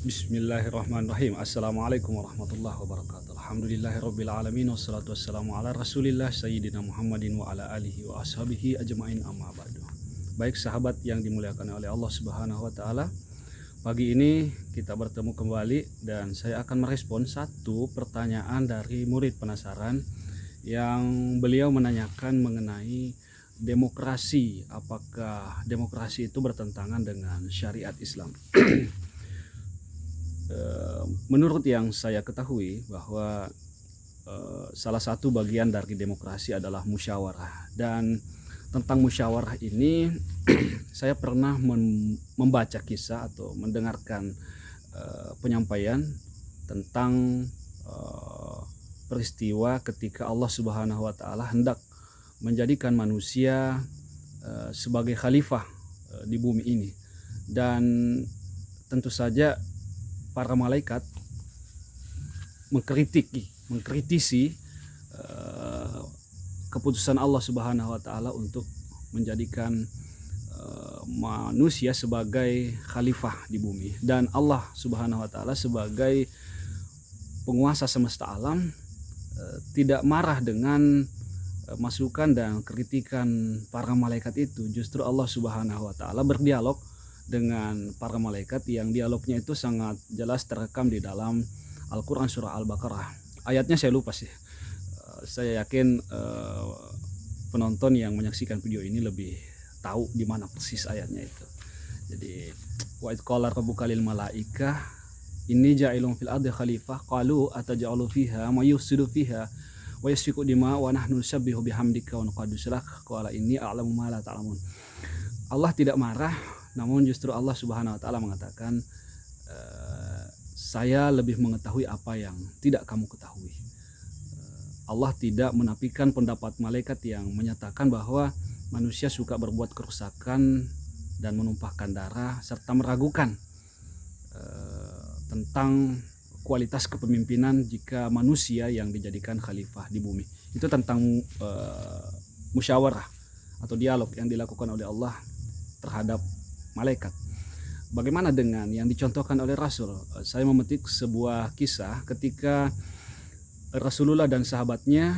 Bismillahirrahmanirrahim. Assalamualaikum warahmatullahi wabarakatuh. Alhamdulillahirabbil alamin wassalatu wassalamu ala Rasulillah sayyidina Muhammadin wa ala alihi wa ashabihi ajmain amma ba'du. Baik sahabat yang dimuliakan oleh Allah Subhanahu wa taala, pagi ini kita bertemu kembali dan saya akan merespon satu pertanyaan dari murid penasaran yang beliau menanyakan mengenai demokrasi. Apakah demokrasi itu bertentangan dengan syariat Islam? Menurut yang saya ketahui bahwa salah satu bagian dari demokrasi adalah musyawarah, dan tentang musyawarah ini saya pernah membaca kisah atau mendengarkan penyampaian tentang peristiwa ketika Allah Subhanahu wa taala hendak menjadikan manusia sebagai khalifah di bumi ini, dan tentu saja para malaikat mengkritisi keputusan Allah Subhanahu wa taala untuk menjadikan manusia sebagai khalifah di bumi, dan Allah Subhanahu wa taala sebagai penguasa semesta alam tidak marah dengan masukan dan kritikan para malaikat itu. Justru Allah Subhanahu wa taala berdialog dengan para malaikat yang dialognya itu sangat jelas terekam di dalam Al-Quran surah Al-Baqarah. Ayatnya saya lupa sih. Saya yakin penonton yang menyaksikan video ini lebih tahu di mana persis ayatnya itu. Jadi wa id qala rabbuka lil malaikah inni ja'ilun fil ardi khalifah qalu ataj'alu fiha may yufsidu fiha wa yasfiku dima wa nahnu nusabbihu bihamdika wa nuqaddisu lak qala inni a'lamu ma la ta'lamun. Allah tidak marah, namun justru Allah Subhanahu wa taala mengatakan saya lebih mengetahui apa yang tidak kamu ketahui. Allah tidak menafikan pendapat malaikat yang menyatakan bahwa manusia suka berbuat kerusakan dan menumpahkan darah serta meragukan tentang kualitas kepemimpinan jika manusia yang dijadikan khalifah di bumi. Itu tentang musyawarah atau dialog yang dilakukan oleh Allah terhadap malaikat. Bagaimana dengan yang dicontohkan oleh Rasul? Saya memetik sebuah kisah ketika Rasulullah dan sahabatnya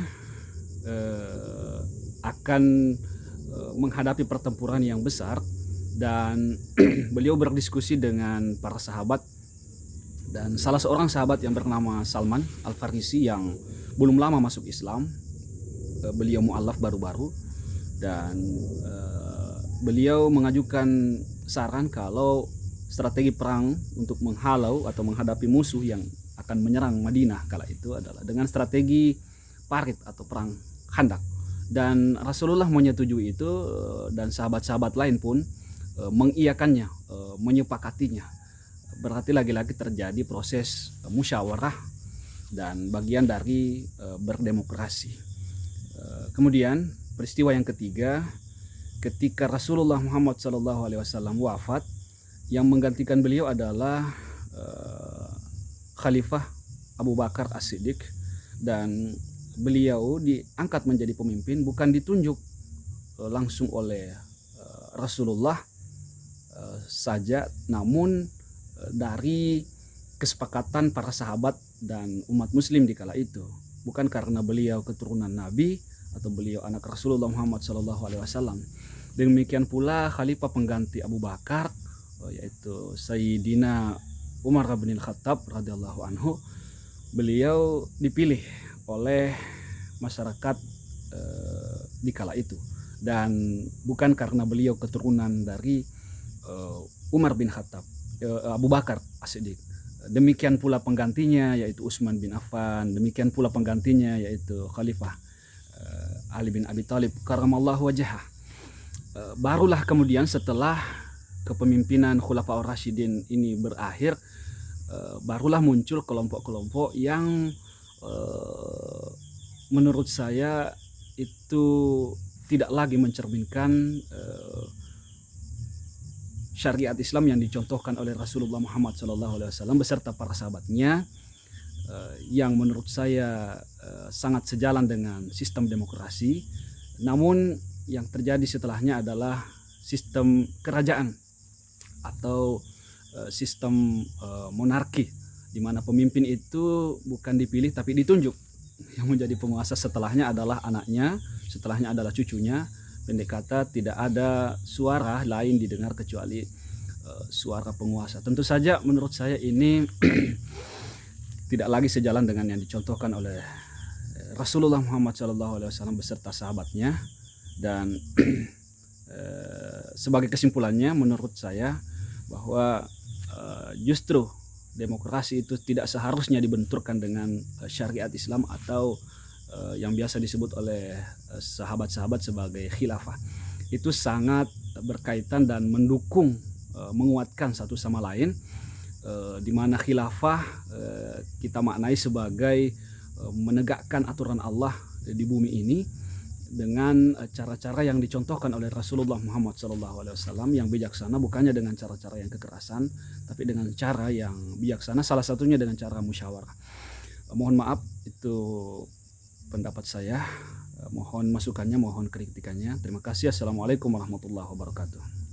akan menghadapi pertempuran yang besar, dan beliau berdiskusi dengan para sahabat, dan salah seorang sahabat yang bernama Salman Al-Farisi yang belum lama masuk Islam, beliau mu'alaf baru-baru, dan beliau mengajukan saran kalau strategi perang untuk menghalau atau menghadapi musuh yang akan menyerang Madinah kala itu adalah dengan strategi parit atau perang Khandak. Dan Rasulullah menyetujui itu, dan sahabat-sahabat lain pun mengiyakannya, menyepakatinya. Berarti lagi-lagi terjadi proses musyawarah dan bagian dari berdemokrasi. Kemudian peristiwa yang ketiga, ketika Rasulullah Muhammad SAW wafat, yang menggantikan beliau adalah Khalifah Abu Bakar As-Siddiq, dan beliau diangkat menjadi pemimpin bukan ditunjuk langsung oleh Rasulullah saja, namun dari kesepakatan para sahabat dan umat muslim di kala itu, bukan karena beliau keturunan Nabi atau beliau anak Rasulullah Muhammad SAW. Demikian pula khalifah pengganti Abu Bakar, yaitu Sayyidina Umar bin Khattab radhiyallahu anhu. Beliau dipilih oleh masyarakat di kala itu, dan bukan karena beliau keturunan dari Umar bin Khattab, Abu Bakar As-Siddiq. Demikian pula penggantinya yaitu Utsman bin Affan, demikian pula penggantinya yaitu Khalifah Ali bin Abi Thalib karamallahu wajhah. Barulah kemudian setelah kepemimpinan Khulafaur Rasyidin ini berakhir, barulah muncul kelompok-kelompok yang menurut saya itu tidak lagi mencerminkan syariat Islam yang dicontohkan oleh Rasulullah Muhammad SAW beserta para sahabatnya, yang menurut saya sangat sejalan dengan sistem demokrasi. Namun yang terjadi setelahnya adalah sistem kerajaan atau sistem monarki, di mana pemimpin itu bukan dipilih tapi ditunjuk. Yang menjadi penguasa setelahnya adalah anaknya, setelahnya adalah cucunya. Pendek kata, tidak ada suara lain didengar kecuali suara penguasa. Tentu saja menurut saya ini tidak lagi sejalan dengan yang dicontohkan oleh Rasulullah Muhammad SAW beserta sahabatnya. Dan sebagai kesimpulannya menurut saya bahwa justru demokrasi itu tidak seharusnya dibenturkan dengan syariat Islam atau yang biasa disebut oleh sahabat-sahabat sebagai khilafah. Itu sangat berkaitan dan mendukung, menguatkan satu sama lain, di mana khilafah kita maknai sebagai menegakkan aturan Allah di bumi ini dengan cara-cara yang dicontohkan oleh Rasulullah Muhammad SAW yang bijaksana, bukannya dengan cara-cara yang kekerasan, tapi dengan cara yang bijaksana, salah satunya dengan cara musyawarah. Mohon maaf, itu pendapat saya. Mohon masukannya, mohon kritikannya. Terima kasih. Assalamualaikum warahmatullahi wabarakatuh.